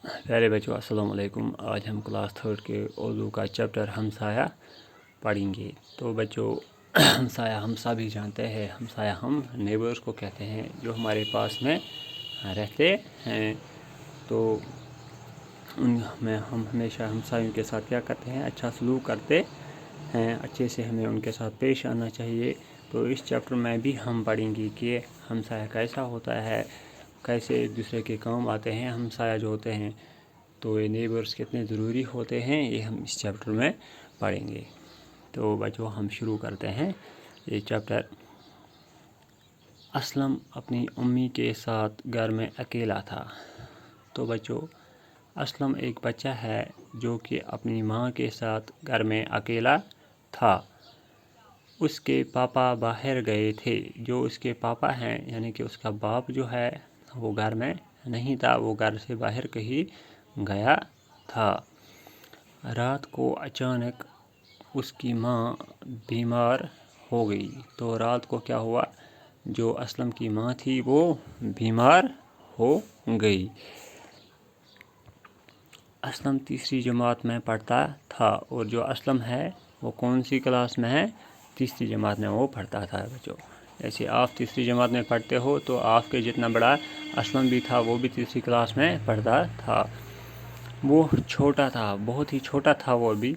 پیارے بچوں السلام علیکم۔ آج ہم کلاس 3 کے اردو کا چیپٹر ہمسایہ پڑھیں گے۔ تو بچوں ہمسایہ ہم سبھی جانتے ہیں، ہمسایہ ہم نیبرز کو کہتے ہیں جو ہمارے پاس میں رہتے ہیں۔ تو ہم ہمیشہ ہمسایوں کے ساتھ کیا کرتے ہیں؟ اچھا سلوک کرتے ہیں، اچھے سے ہمیں ان کے ساتھ پیش آنا چاہیے۔ تو اس چیپٹر میں بھی ہم پڑھیں گے کہ ہمسایہ کیسا ہوتا ہے، کیسے ایک دوسرے کے کام آتے ہیں ہمسایہ جو ہوتے ہیں، تو یہ نیبرز کتنے ضروری ہوتے ہیں، یہ ہم اس چیپٹر میں پڑھیں گے۔ تو بچوں ہم شروع کرتے ہیں یہ چیپٹر۔ اسلم اپنی امی کے ساتھ گھر میں اکیلا تھا۔ تو بچوں اسلم ایک بچہ ہے جو کہ اپنی ماں کے ساتھ گھر میں اکیلا تھا۔ اس کے پاپا باہر گئے تھے۔ جو اس کے پاپا ہیں یعنی کہ اس کا باپ جو ہے وہ گھر میں نہیں تھا، وہ گھر سے باہر کہیں گیا تھا۔ رات کو اچانک اس کی ماں بیمار ہو گئی۔ تو رات کو کیا ہوا؟ جو اسلم کی ماں تھی وہ بیمار ہو گئی۔ اسلم تیسری جماعت میں پڑھتا تھا، اور جو اسلم ہے وہ کون سی کلاس میں ہے؟ تیسری جماعت میں وہ پڑھتا تھا بچوں۔ جیسے آپ تیسری جماعت میں پڑھتے ہو تو آپ کے جتنا بڑا اسلم بھی تھا وہ بھی تیسری کلاس میں پڑھتا تھا۔ وہ چھوٹا تھا، بہت ہی چھوٹا تھا وہ بھی۔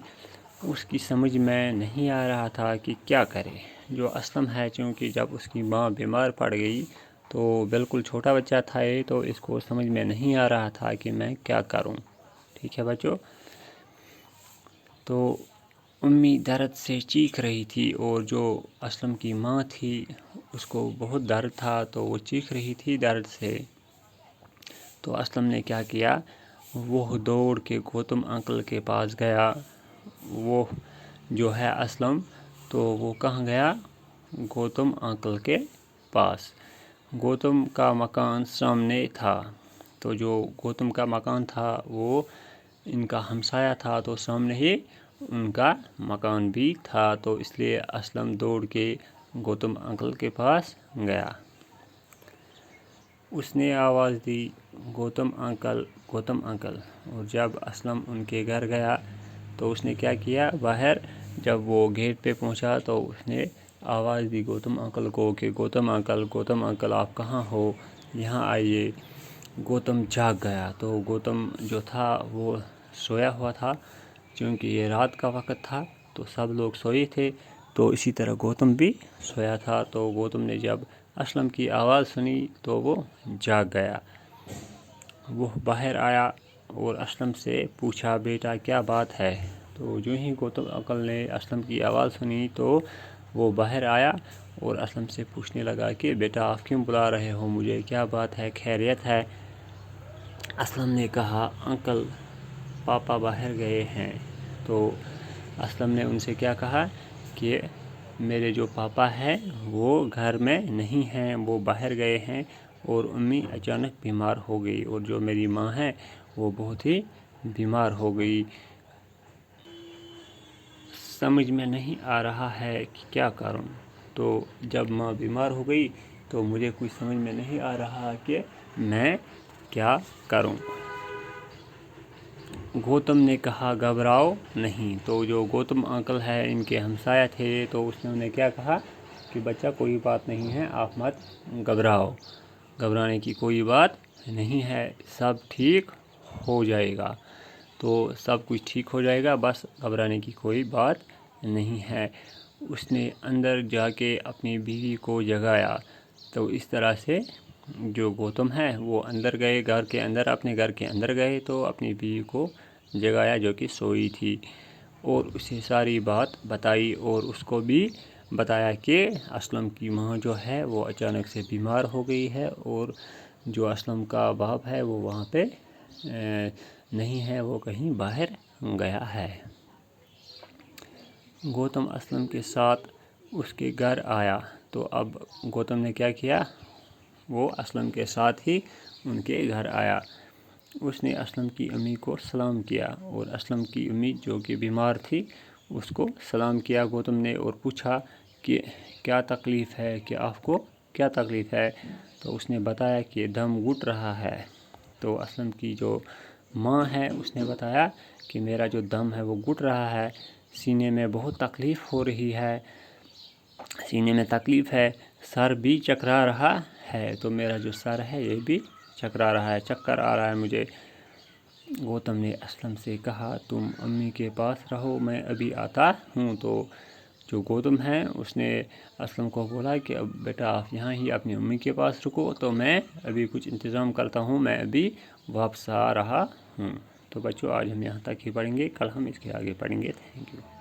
اس کی سمجھ میں نہیں آ رہا تھا کہ کیا کرے۔ جو اسلم ہے چونکہ جب اس کی ماں بیمار پڑ گئی تو بالکل چھوٹا بچہ تھا یہ، تو اس کو سمجھ میں نہیں آ رہا تھا کہ میں کیا کروں۔ ٹھیک ہے بچوں؟ تو امی درد سے چیخ رہی تھی، اور جو اسلم کی ماں تھی اس کو بہت درد تھا تو وہ چیخ رہی تھی درد سے۔ تو اسلم نے کیا کیا؟ وہ دوڑ کے گوتم انکل کے پاس گیا۔ وہ جو ہے اسلم، تو وہ کہاں گیا؟ گوتم انکل کے پاس۔ گوتم کا مکان سامنے تھا۔ تو جو گوتم کا مکان تھا وہ ان کا ہمسایہ تھا، تو سامنے ہی ان کا مکان بھی تھا، تو اس لیے اسلم دوڑ کے گوتم انکل کے پاس گیا۔ اس نے آواز دی، گوتم انکل، گوتم انکل۔ اور جب اسلم ان کے گھر گیا تو اس نے کیا کیا؟ باہر جب وہ گیٹ پہ پہنچا تو اس نے آواز دی گوتم انکل کو کہ گوتم انکل، گوتم انکل آپ کہاں ہو، یہاں آئیے۔ گوتم جاگ گیا۔ تو گوتم جو تھا وہ سویا ہوا تھا، چونکہ یہ رات کا وقت تھا تو سب لوگ سوئے تھے، تو اسی طرح گوتم بھی سویا تھا۔ تو گوتم نے جب اسلم کی آواز سنی تو وہ جاگ گیا۔ وہ باہر آیا اور اسلم سے پوچھا، بیٹا کیا بات ہے؟ تو جو ہی گوتم انکل نے اسلم کی آواز سنی تو وہ باہر آیا اور اسلم سے پوچھنے لگا کہ بیٹا آپ کیوں بلا رہے ہو مجھے، کیا بات ہے، خیریت ہے؟ اسلم نے کہا، انکل پاپا باہر گئے ہیں۔ تو اسلم نے ان سے کیا کہا کہ میرے جو پاپا ہیں وہ گھر میں نہیں ہیں، وہ باہر گئے ہیں، اور امی اچانک بیمار ہو گئی، اور جو میری ماں ہے وہ بہت ہی بیمار ہو گئی۔ سمجھ میں نہیں آ رہا ہے کہ کیا کروں۔ تو جب ماں بیمار ہو گئی تو مجھے کچھ سمجھ میں نہیں آ رہا کہ میں کیا کروں۔ گوتم نے کہا، گھبراؤ نہیں۔ تو جو گوتم انکل ہے ان کے ہمسایہ تھے، تو اس نے انہیں کیا کہا کہ بچہ کوئی بات نہیں ہے، آپ مت گھبراؤ، گھبرانے کی کوئی بات نہیں ہے، سب ٹھیک ہو جائے گا۔ تو سب کچھ ٹھیک ہو جائے گا، بس گھبرانے کی کوئی بات نہیں ہے۔ اس نے اندر جا کے اپنی بیوی کو جگایا۔ تو اس طرح سے جو گوتم ہے وہ اندر گئے، گھر کے اندر، اپنے گھر کے اندر گئے تو اپنی بیوی کو جگایا جو کہ سوئی تھی، اور اسے ساری بات بتائی، اور اس کو بھی بتایا کہ اسلم کی ماں جو ہے وہ اچانک سے بیمار ہو گئی ہے، اور جو اسلم کا باپ ہے وہ وہاں پہ نہیں ہے، وہ کہیں باہر گیا ہے۔ گوتم اسلم کے ساتھ اس کے گھر آیا۔ تو اب گوتم نے کیا کیا؟ وہ اسلم کے ساتھ ہی ان کے گھر آیا۔ اس نے اسلم کی امی کو سلام کیا، اور اسلم کی امی جو کہ بیمار تھی اس کو سلام کیا گوتم نے، اور پوچھا کہ کیا تکلیف ہے، کہ آپ کو کیا تکلیف ہے؟ تو اس نے بتایا کہ دم گھٹ رہا ہے۔ تو اسلم کی جو ماں ہے اس نے بتایا کہ میرا جو دم ہے وہ گھٹ رہا ہے، سینے میں بہت تکلیف ہو رہی ہے، سینے میں تکلیف ہے، سر بھی چکرا رہا ہے، تو میرا جو سر ہے یہ بھی چکرا رہا ہے، چکر آ رہا ہے مجھے۔ گوتم نے اسلم سے کہا تم امی کے پاس رہو، میں ابھی آتا ہوں۔ تو جو گوتم ہے اس نے اسلم کو بولا کہ اب بیٹا آپ یہاں ہی اپنی امی کے پاس رکو، تو میں ابھی کچھ انتظام کرتا ہوں، میں ابھی واپس آ رہا ہوں۔ تو بچوں آج ہم یہاں تک ہی پڑھیں گے، کل ہم اس کے آگے پڑھیں گے۔ Thank you.